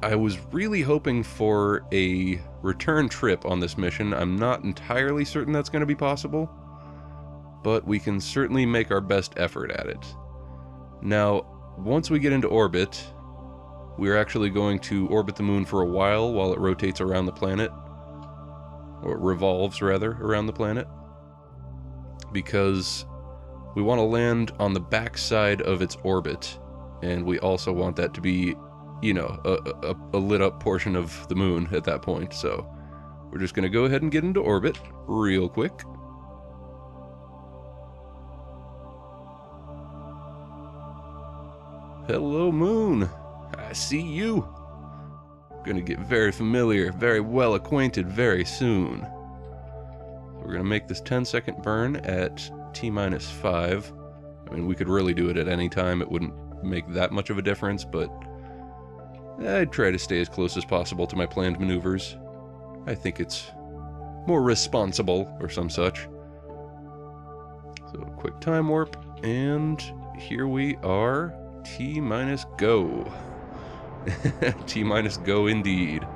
I was really hoping for a return trip on this mission. I'm not entirely certain that's going to be possible, but we can certainly make our best effort at it. Now, once we get into orbit, we're actually going to orbit the moon for a while it rotates around the planet, or revolves rather around the planet, because we want to land on the back side of its orbit, and we also want that to be, you know, a lit up portion of the moon at that point. So we're just going to go ahead and get into orbit real quick. Hello, moon. I see you. Gonna get very familiar, very well acquainted very soon. We're gonna make this 10-second burn at T-5. I mean, we could really do it at any time. It wouldn't make that much of a difference, but I'd try to stay as close as possible to my planned maneuvers. I think it's more responsible, or some such. So, quick time warp, and here we are. T-go. T-go indeed.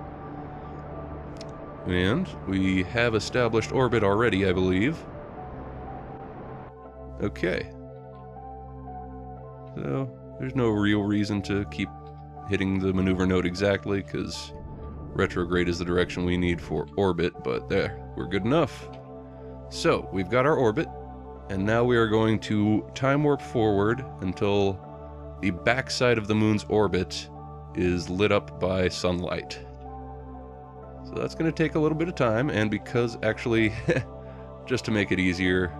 And we have established orbit already, I believe. Okay. So, there's no real reason to keep hitting the maneuver node exactly, because retrograde is the direction we need for orbit, but there, we're good enough. So, we've got our orbit, and now we are going to time warp forward until the backside of the moon's orbit is lit up by sunlight. So that's going to take a little bit of time, and because actually, just to make it easier,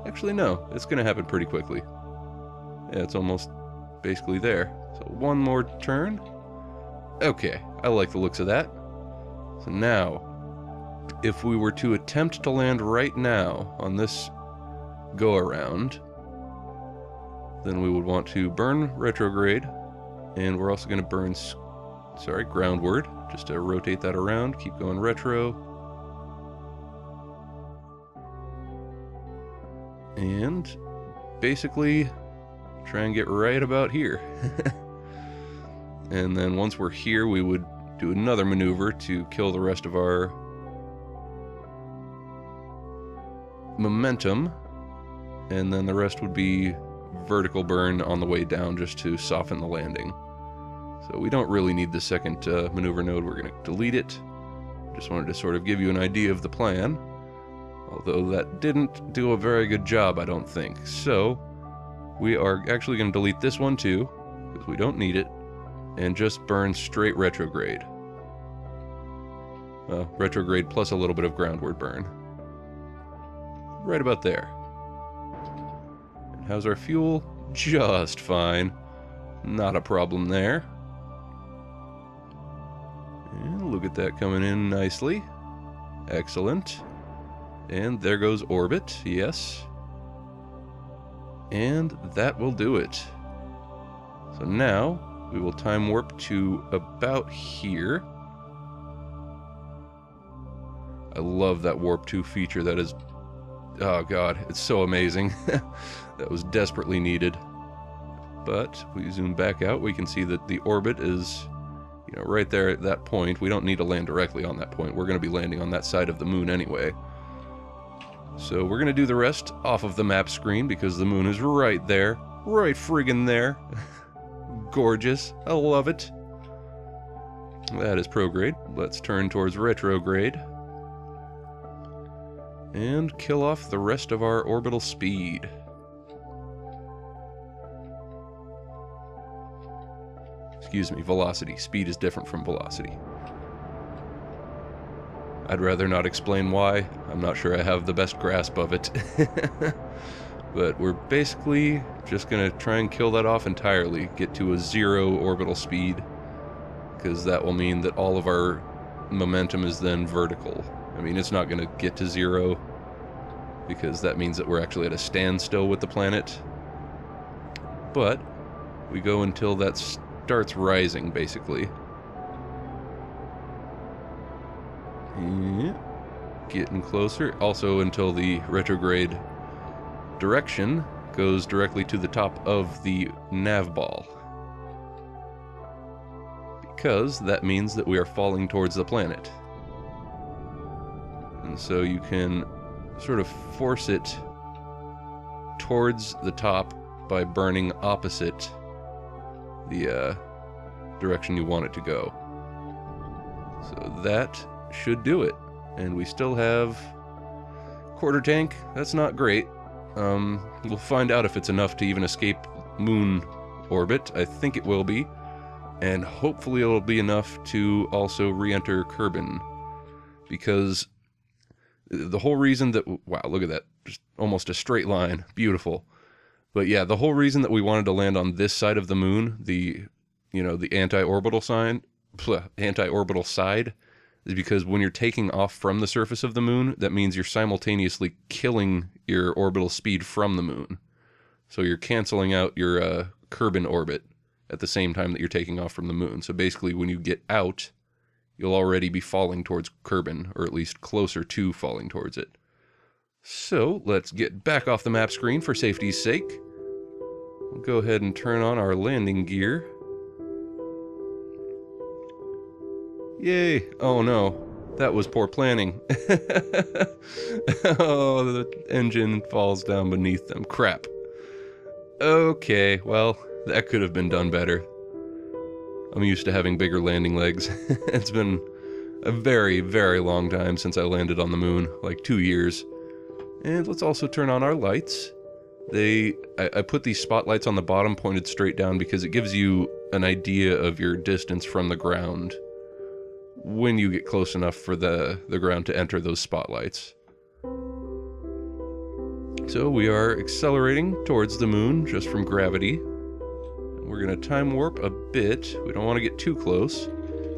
actually no, it's going to happen pretty quickly. Yeah, it's almost basically there. So one more turn. Okay, I like the looks of that. So now, if we were to attempt to land right now on this go-around, then we would want to burn retrograde, and we're also going to burn, groundward, just to rotate that around, keep going retro. And basically try and get right about here. And then once we're here, we would do another maneuver to kill the rest of our momentum, and then the rest would be vertical burn on the way down just to soften the landing. So we don't really need the second maneuver node. We're going to delete it. Just wanted to sort of give you an idea of the plan, although that didn't do a very good job, I don't think. So we are actually going to delete this one too, because we don't need it, and just burn straight retrograde. Retrograde plus a little bit of groundward burn. Right about there. And how's our fuel? Just fine. Not a problem there. And look at that coming in nicely. Excellent. And there goes orbit, yes. And that will do it. So now we will time warp to about here. I love that warp 2 feature. That is, oh god, it's so amazing. That was desperately needed. But we zoom back out, we can see that the orbit is, you know, right there at that point. We don't need to land directly on that point. We're going to be landing on that side of the moon anyway. So we're going to do the rest off of the map screen, because the moon is right there. Right friggin' there. Gorgeous. I love it. That is prograde. Let's turn towards retrograde. And kill off the rest of our orbital speed. Excuse me, velocity. Speed is different from velocity. I'd rather not explain why. I'm not sure I have the best grasp of it. But we're basically just going to try and kill that off entirely. Get to a 0 orbital speed, because that will mean that all of our momentum is then vertical. I mean, it's not going to get to 0, because that means that we're actually at a standstill with the planet. But we go until that starts rising, basically. Getting closer. Also until the retrograde direction goes directly to the top of the nav ball. because that means that we are falling towards the planet. And so you can sort of force it towards the top by burning opposite the direction you want it to go. So that should do it. And we still have quarter tank. That's not great. We'll find out if it's enough to even escape moon orbit. I think it will be. And hopefully it'll be enough to also re-enter Kerbin. Because the whole reason that... Wow, look at that. Just almost a straight line. Beautiful. But yeah, the whole reason that we wanted to land on this side of the moon, the anti-orbital side, is because when you're taking off from the surface of the moon, that means you're simultaneously killing your orbital speed from the moon. So you're canceling out your Kerbin orbit at the same time that you're taking off from the moon. So basically, when you get out, you'll already be falling towards Kerbin, or at least closer to falling towards it. So let's get back off the map screen for safety's sake. We'll go ahead and turn on our landing gear. Yay! Oh no, that was poor planning. Oh, the engine falls down beneath them. Crap. Okay, well, that could have been done better. I'm used to having bigger landing legs. It's been a very, very long time since I landed on the moon, like 2 years. And let's also turn on our lights. I put these spotlights on the bottom pointed straight down because it gives you an idea of your distance from the ground when you get close enough for the ground to enter those spotlights. So we are accelerating towards the moon just from gravity. We're going to time warp a bit. We don't want to get too close.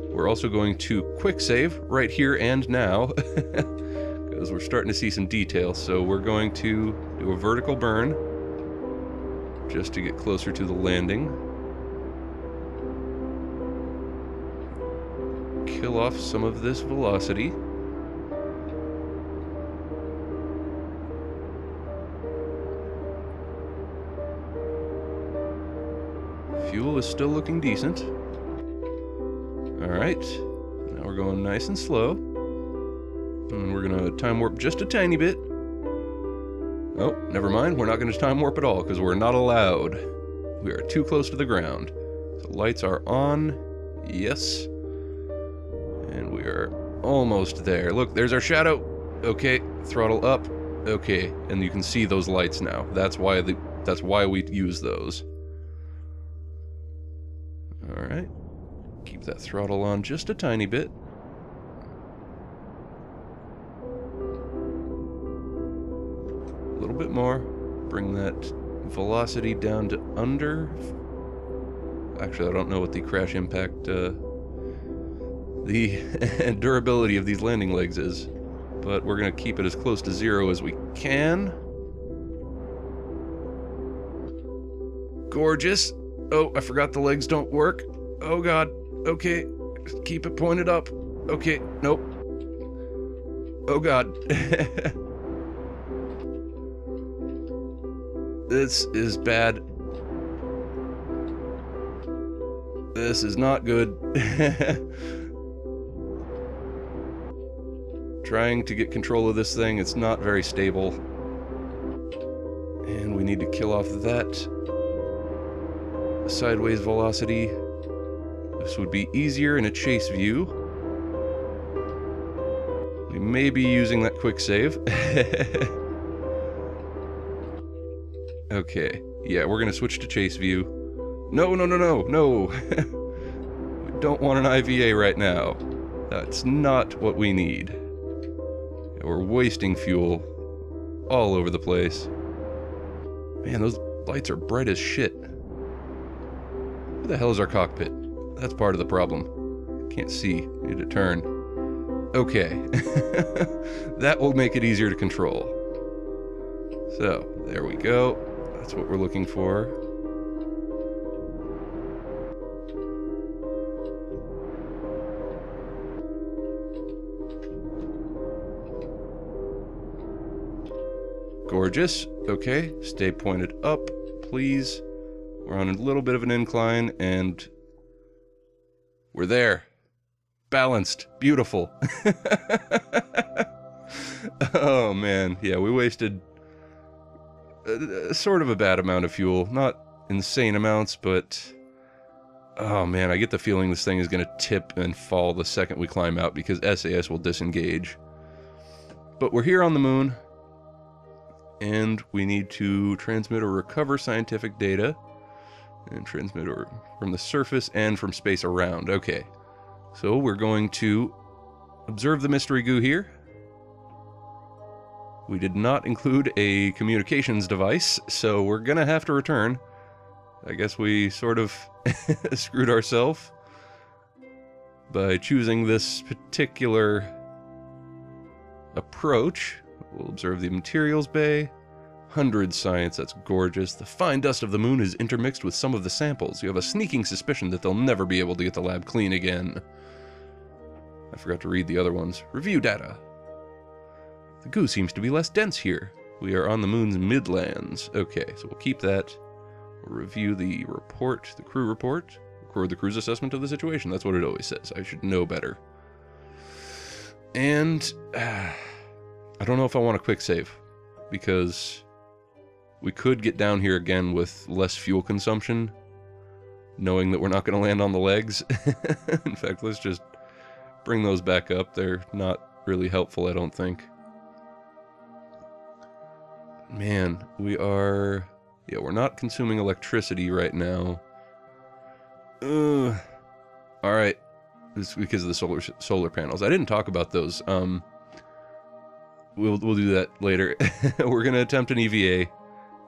We're also going to quick save right here and now because we're starting to see some detail. So we're going to do a vertical burn just to get closer to the landing. Kill off some of this velocity. Fuel is still looking decent. Alright, now we're going nice and slow. And we're going to time warp just a tiny bit. Oh, never mind, we're not going to time warp at all because we're not allowed. We are too close to the ground. So lights are on. Yes. And we are almost there. Look, there's our shadow. Okay, throttle up. Okay, and you can see those lights now. That's why we use those. All right. Keep that throttle on just a tiny bit. A little bit more. Bring that velocity down to under. Actually, I don't know what the crash impact the durability of these landing legs is, but we're going to keep it as close to 0 as we can. Gorgeous. Oh, I forgot the legs don't work. Oh god. Okay. Keep it pointed up. Okay. Nope. Oh god. This is bad. This is not good. Trying to get control of this thing, it's not very stable. And we need to kill off that sideways velocity. This would be easier in a chase view. We may be using that quick save. Okay, yeah, we're gonna switch to chase view. No, no, no, no, no! We don't want an IVA right now. That's not what we need. We're wasting fuel all over the place. Man, those lights are bright as shit. Where the hell is our cockpit? That's part of the problem. Can't see. Need to turn. Okay. That will make it easier to control. So, there we go. That's what we're looking for. Gorgeous. Okay, stay pointed up, please. We're on a little bit of an incline, and We're there. Balanced. Beautiful. Oh, man. Yeah, we wasted sort of a bad amount of fuel. Not insane amounts, but... Oh, man, I get the feeling this thing is going to tip and fall the second we climb out because SAS will disengage. But we're here on the moon, and we need to transmit or recover scientific data, and transmit from the surface and from space around. Okay, so we're going to observe the mystery goo here. We did not include a communications device, so we're gonna have to return. I guess we sort of screwed ourselves by choosing this particular approach. We'll observe the materials bay. 100 science, that's gorgeous. The fine dust of the moon is intermixed with some of the samples. You have a sneaking suspicion that they'll never be able to get the lab clean again. I forgot to read the other ones. Review data. The goo seems to be less dense here. We are on the moon's midlands. Okay, so we'll keep that. We'll review the report, the crew report. Record the crew's assessment of the situation. That's what it always says. I should know better. And I don't know if I want a quick save, because we could get down here again with less fuel consumption, knowing that we're not going to land on the legs. In fact, let's just bring those back up. They're not really helpful, I don't think. Man, we are... Yeah, we're not consuming electricity right now. Alright. This is because of the solar panels. I didn't talk about those. We'll do that later. We're going to attempt an EVA.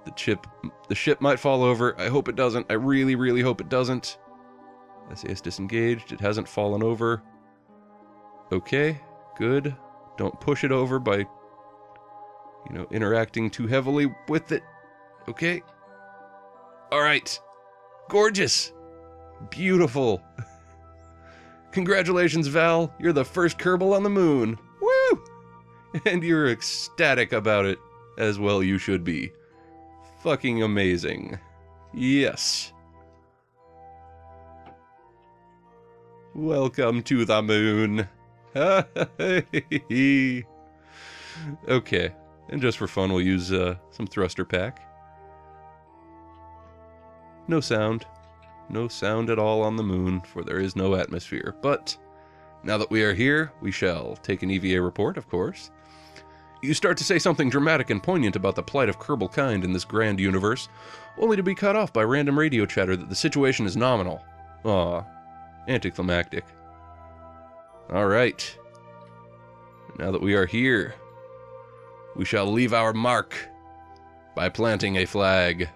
The ship might fall over. I hope it doesn't. I really, really hope it doesn't. SAS disengaged. It hasn't fallen over. Okay, good. Don't push it over by, you know, interacting too heavily with it. Okay. Alright. Gorgeous. Beautiful. Congratulations, Val. You're the first Kerbal on the moon. Woo! And you're ecstatic about it, as well you should be. Fucking amazing. Yes. Welcome to the moon. Okay, and just for fun, we'll use some thruster pack. No sound. No sound at all on the moon, for there is no atmosphere. But now that we are here, we shall take an EVA report, of course. You start to say something dramatic and poignant about the plight of Kerbal kind in this grand universe, only to be cut off by random radio chatter that the situation is nominal. Aw, anticlimactic. Alright. Now that we are here, we shall leave our mark by planting a flag.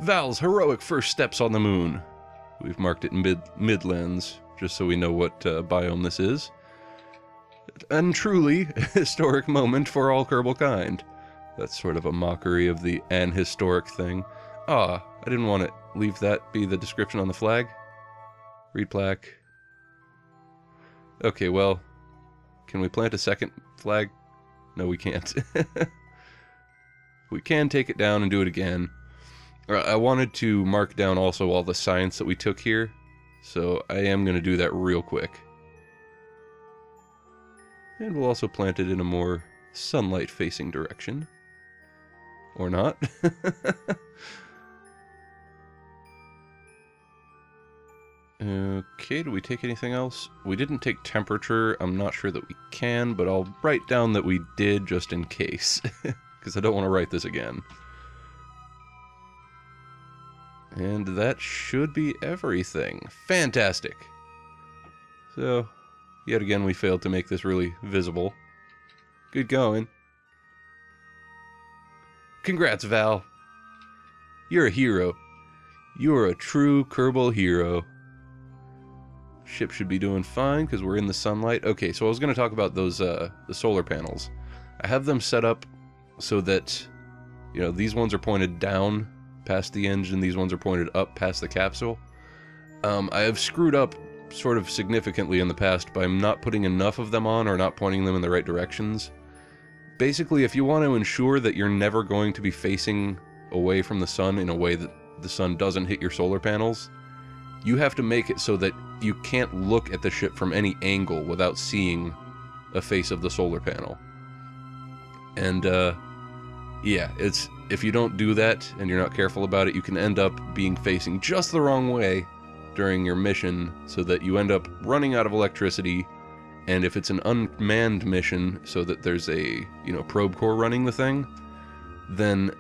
Val's heroic first steps on the moon. We've marked it in Midlands, just so we know what biome this is. And truly, historic moment for all Kerbal kind. That's sort of a mockery of the an-historic thing. Ah, I didn't want to leave that be the description on the flag. Read plaque. Okay, well, can we plant a second flag? No, we can't. We can take it down and do it again. I wanted to mark down also all the science that we took here, so I am going to do that real quick. And we'll also plant it in a more sunlight-facing direction. Or not. Okay, do we take anything else? We didn't take temperature. I'm not sure that we can, but I'll write down that we did just in case. Because I don't want to write this again. And that should be everything. Fantastic! So, yet again we failed to make this really visible. Good going. Congrats, Val. You're a hero. You're a true Kerbal hero. Ship should be doing fine because we're in the sunlight. Okay, so I was going to talk about those the solar panels. I have them set up so that, you know, these ones are pointed down past the engine, these ones are pointed up past the capsule. I have screwed up sort of significantly in the past by not putting enough of them on or not pointing them in the right directions. basically, if you want to ensure that you're never going to be facing away from the sun in a way that the sun doesn't hit your solar panels, you have to make it so that you can't look at the ship from any angle without seeing a face of the solar panel. And, yeah, if you don't do that and you're not careful about it, you can end up being facing just the wrong way during your mission, so that you end up running out of electricity. And if it's an unmanned mission, so that there's a, probe core running the thing, then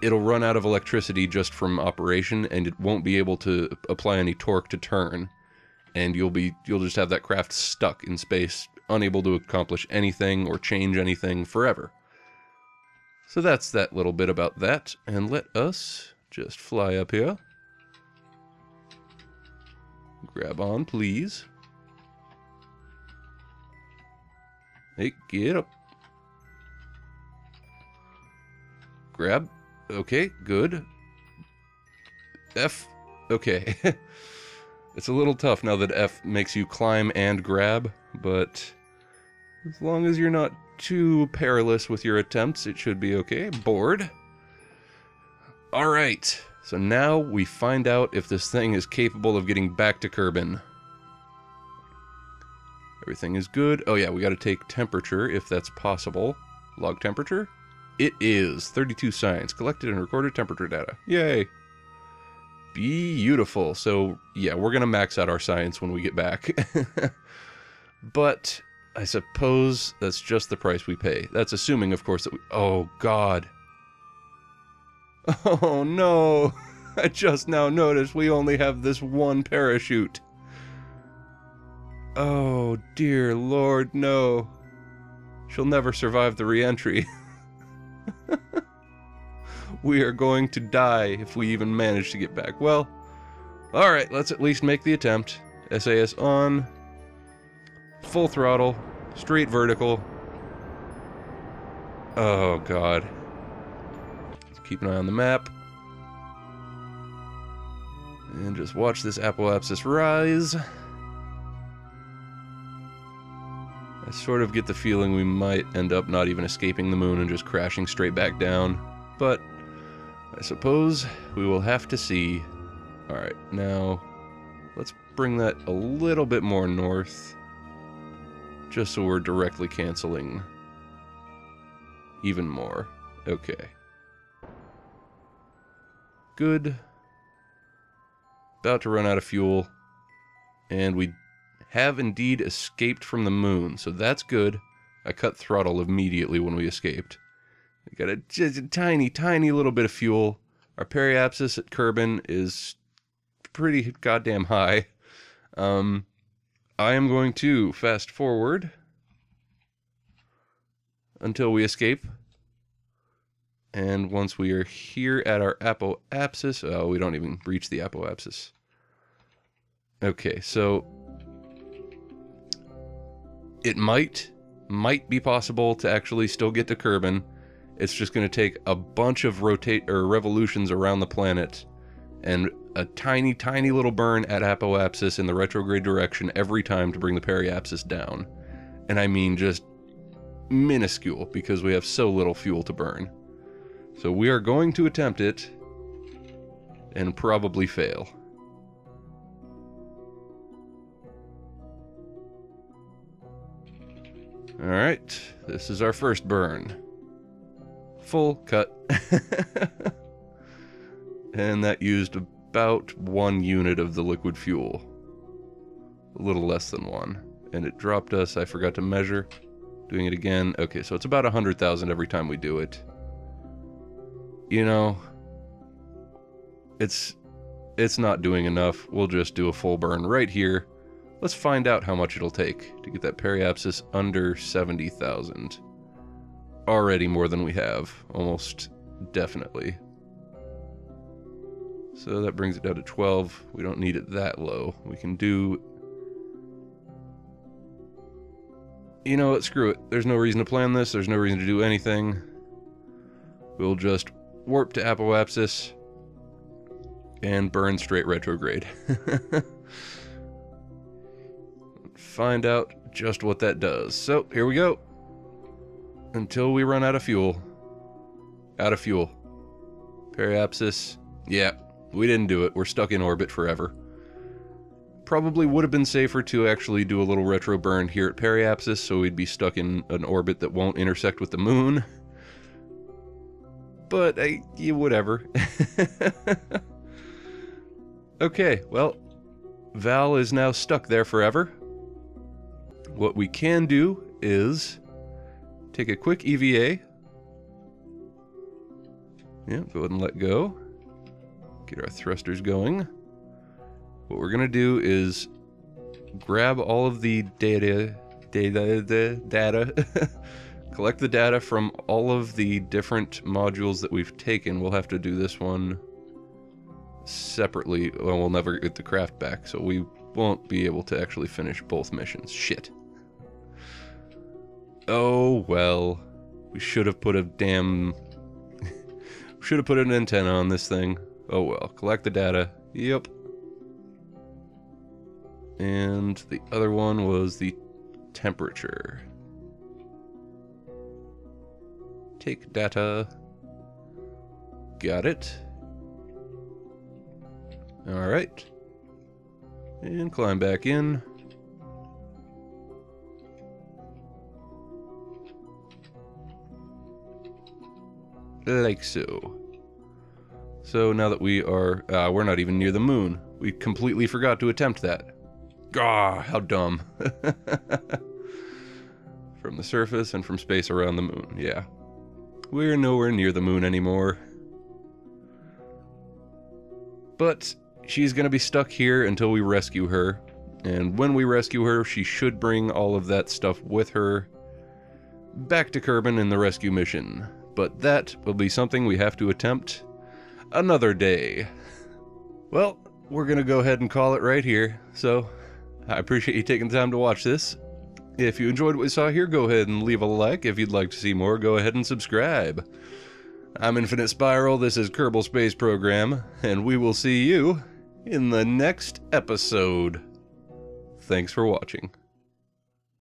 it'll run out of electricity just from operation, and it won't be able to apply any torque to turn. And you'll just have that craft stuck in space, unable to accomplish anything or change anything forever. So that's that little bit about that, and let us just fly up here. Grab on, please. Hey, get up. Grab. Okay, good. F. Okay. It's a little tough now that F makes you climb and grab, but as long as you're not too perilous with your attempts, it should be okay. Board. Alright, so now we find out if this thing is capable of getting back to Kerbin. Everything is good. Oh yeah, we gotta take temperature if that's possible. Log temperature? It is. 32 science. Collected and recorded temperature data. Yay! Beautiful. So, yeah, we're gonna max out our science when we get back. But I suppose that's just the price we pay. That's assuming, of course, that we... Oh, God. Oh, no. I just now noticed we only have this one parachute. Oh, dear Lord, no. She'll never survive the re-entry. We are going to die if we even manage to get back. Well, alright, let's at least make the attempt. SAS on. Full throttle. Straight vertical. Oh, God. Let's keep an eye on the map. And just watch this apoapsis rise. I sort of get the feeling we might end up not even escaping the moon and just crashing straight back down. But I suppose we will have to see. Alright, now let's bring that a little bit more north. Just so we're directly canceling even more. Okay. Good. About to run out of fuel. And we have indeed escaped from the moon, so that's good. I cut throttle immediately when we escaped. We got just a tiny, tiny little bit of fuel. Our periapsis at Kerbin is pretty goddamn high. I am going to fast forward until we escape. And once we are here at our apoapsis... Oh, we don't even reach the apoapsis. Okay, so... It might be possible to actually still get to Kerbin. It's just going to take a bunch of revolutions around the planet and a tiny, tiny little burn at apoapsis in the retrograde direction every time to bring the periapsis down. And I mean just minuscule, because we have so little fuel to burn. So we are going to attempt it and probably fail. Alright, this is our first burn. Full cut. And that used about 1 unit of the liquid fuel. A little less than 1. And it dropped us, I forgot to measure. Doing it again. Okay, so it's about 100,000 every time we do it. You know, it's not doing enough. We'll just do a full burn right here. Let's find out how much it'll take to get that periapsis under 70,000. Already more than we have. Almost definitely. So that brings it down to 12. We don't need it that low. We can do... You know what? Screw it. There's no reason to plan this. There's no reason to do anything. We'll just warp to apoapsis and burn straight retrograde. Find out just what that does. So, here we go. until we run out of fuel. Out of fuel. Periapsis. Yeah, we didn't do it. We're stuck in orbit forever. Probably would have been safer to actually do a little retro burn here at Periapsis, so we'd be stuck in an orbit that won't intersect with the moon. But, yeah, whatever. Okay, well, Val is now stuck there forever. What we can do is take a quick EVA. Yeah, go ahead and let go. Get our thrusters going. What we're gonna do is grab all of the data, collect the data from all of the different modules that we've taken. We'll have to do this one separately. Well, we'll never get the craft back, so we won't be able to actually finish both missions. Shit. Oh, well. We should have put a damn... should have put an antenna on this thing. Oh well. Collect the data. Yep. And the other one was the temperature. Take data. Got it. Alright. And climb back in. Like so. So now that we are... we're not even near the moon. We completely forgot to attempt that. Ah, how dumb. From the surface and from space around the moon, yeah. We're nowhere near the moon anymore. But she's gonna be stuck here until we rescue her. And when we rescue her, she should bring all of that stuff with her back to Kerbin in the rescue mission. But that will be something we have to attempt another day. Well, we're gonna go ahead and call it right here. So, I appreciate you taking the time to watch this. If you enjoyed what you saw here, go ahead and leave a like. If you'd like to see more, go ahead and subscribe. I'm Infinite Spiral, this is Kerbal Space Program, and we will see you in the next episode. Thanks for watching.